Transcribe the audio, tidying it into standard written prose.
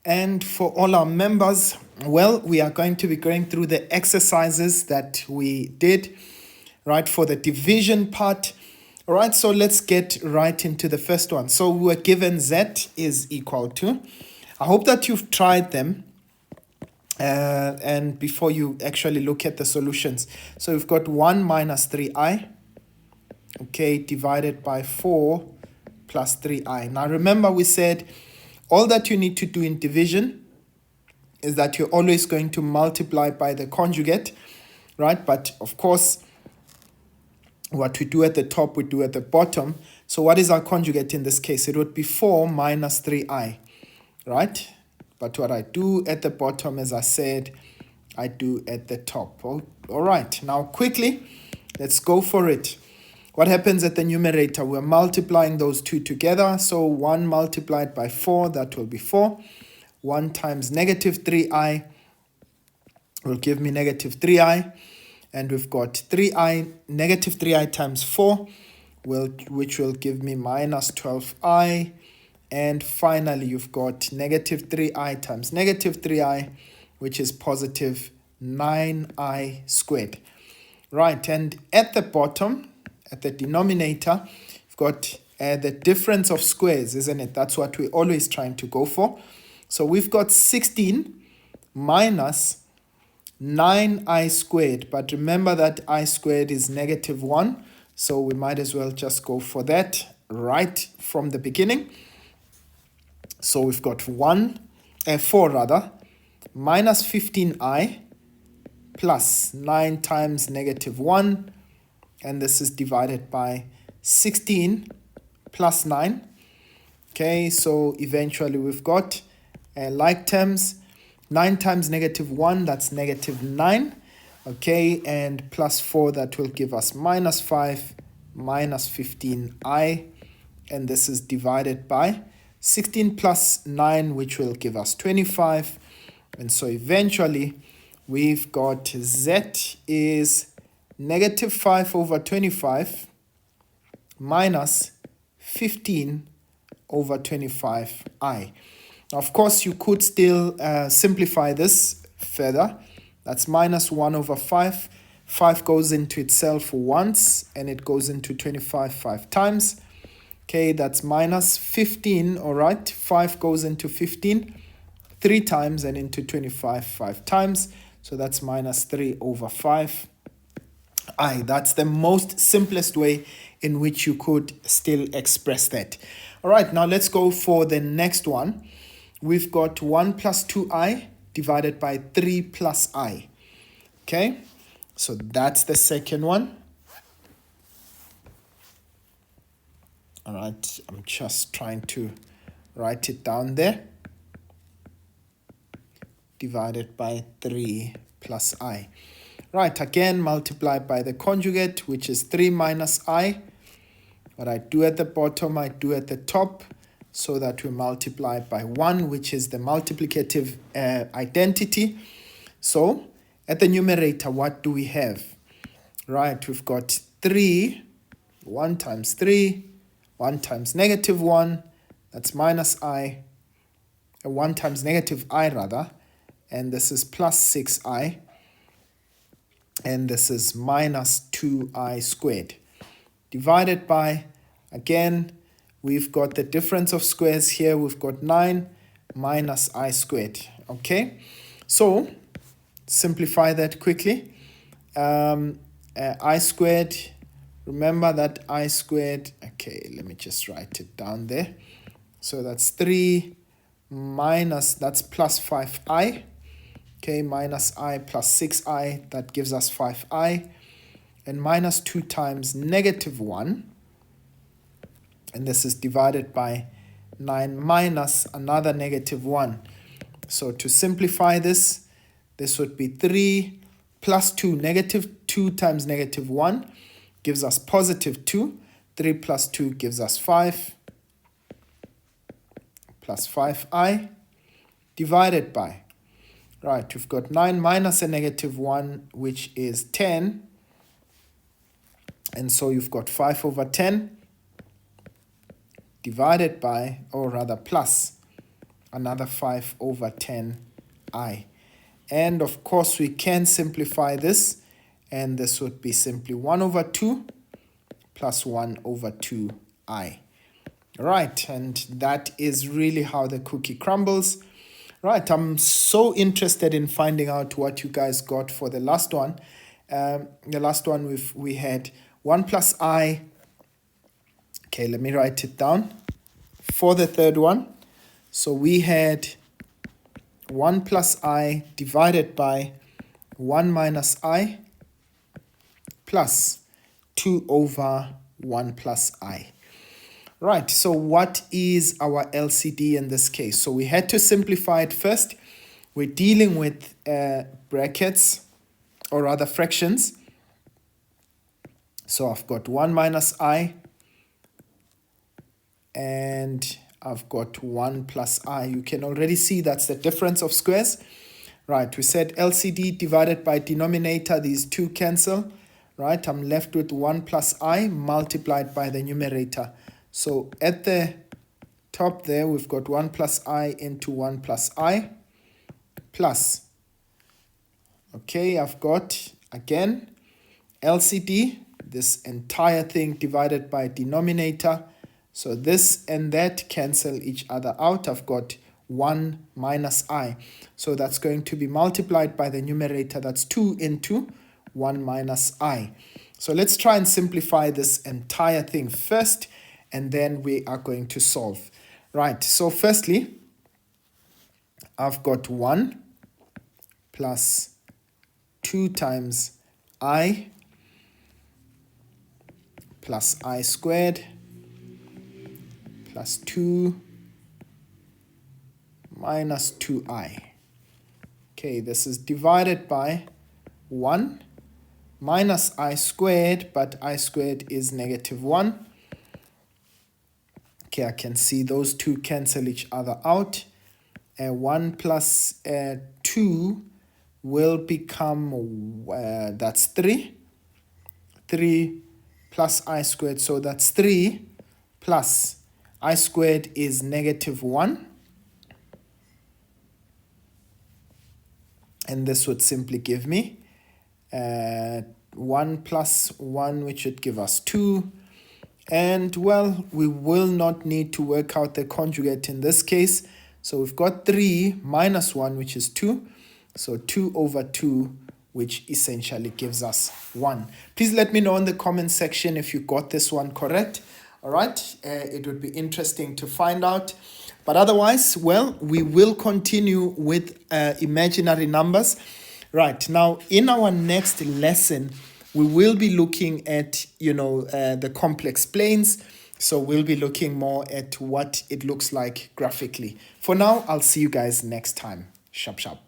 And for all our members, well, we are going to be going through the exercises that we did, right, for the division part. All right, so let's get right into the first one. So we were given z is equal to, I hope that you've tried them and before you actually look at the solutions. So we've got 1 minus 3i, okay, divided by 4 plus 3i. Now remember we said all that you need to do in division is that you're always going to multiply by the conjugate, right? But of course, what we do at the top, we do at the bottom. So what is our conjugate in this case? It would be 4 minus 3i, right? But what I do at the bottom, as I said, I do at the top. All right, now quickly, let's go for it. What happens at the numerator? We're multiplying those two together. So 1 multiplied by 4, that will be 4. 1 times negative 3i will give me negative 3i. And we've got 3i, negative 3i times 4, which will give me minus 12i. And finally, you've got negative 3i times negative 3i, which is positive 9i squared. Right, and at the bottom, at the denominator, you've got the difference of squares, isn't it? That's what we're always trying to go for. So we've got 16 minus 9i squared. But remember that I squared is negative 1. So we might as well just go for that right from the beginning. So we've got 4 rather, minus 15i plus 9 times negative 1. And this is divided by 16 plus 9. Okay, so eventually we've got like terms. 9 times negative 1, that's negative 9. Okay, and plus 4, that will give us minus 5, minus 15i. And this is divided by 16 plus 9, which will give us 25. And so eventually we've got z is negative 5 over 25 minus 15 over 25i. Now, of course, you could still simplify this further. That's minus 1 over 5. 5 goes into itself once, and it goes into 25 5 times. Okay, that's minus 15, all right. 5 goes into 15 3 times and into 25 5 times. So that's minus 3 over 5. That's the most simplest way in which you could still express that. All right, now let's go for the next one. We've got 1 plus 2i divided by 3 plus I. Okay, so that's the second one. All right, I'm just trying to write it down there. Divided by 3 plus I. Right, again, multiplied by the conjugate, which is 3 minus I. What I do at the bottom, I do at the top, so that we multiply by 1, which is the multiplicative identity. So, at the numerator, what do we have? Right, we've got 3, 1 times 3, 1 times negative 1, that's minus I, 1 times negative I rather, and this is plus 6i, and this is minus 2i squared. Divided by, again, we've got the difference of squares here, we've got 9 minus I squared, okay? So, simplify that quickly. I squared, remember that I squared, okay, let me just write it down there. So that's 3 minus, that's plus 5i, okay, minus I plus 6i, that gives us 5i, and minus 2 times negative 1, and this is divided by 9 minus another negative 1. So to simplify this, this would be 3 plus 2, negative 2 times negative 1 gives us positive 2. 3 plus 2 gives us 5 plus 5i divided by, right, we've got 9 minus a negative 1, which is 10. And so you've got 5 over 10 divided by, or rather plus another 5 over 10i. And of course, we can simplify this, and this would be simply 1 over 2 plus 1 over 2i. Right, and that is really how the cookie crumbles. Right, I'm so interested in finding out what you guys got for the last one. The last one we had 1 plus I. Okay, let me write it down. For the third one, so we had 1 plus I divided by 1 minus I plus 2 over 1 plus I. Right, so what is our LCD in this case? So we had to simplify it first. We're dealing with brackets, or rather fractions. So I've got 1 minus I, and I've got 1 plus I. You can already see that's the difference of squares. Right, we said LCD divided by denominator, these two cancel. Right, I'm left with 1 plus I multiplied by the numerator. So at the top there, we've got 1 plus I into 1 plus I plus. Okay, I've got, again, LCD, this entire thing divided by denominator. So this and that cancel each other out. I've got 1 minus I. So that's going to be multiplied by the numerator. That's 2 into 1 minus I. So let's try and simplify this entire thing first, and then we are going to solve. Right, so firstly, I've got 1 plus 2 times I plus I squared plus 2 minus 2i. Okay, this is divided by 1 minus I squared, but I squared is negative 1. Okay, I can see those two cancel each other out. 1 plus 2 will become, that's 3. 3 plus I squared, so that's 3 plus I squared is negative 1. And this would simply give me 1 plus 1, which would give us 2. And, well, we will not need to work out the conjugate in this case. So we've got 3 minus 1, which is 2. So 2 over 2, which essentially gives us 1. Please let me know in the comment section if you got this one correct. All right, it would be interesting to find out. But otherwise, well, we will continue with imaginary numbers. Right, now in our next lesson, we will be looking at, the complex planes. So we'll be looking more at what it looks like graphically. For now, I'll see you guys next time. Sharp, sharp.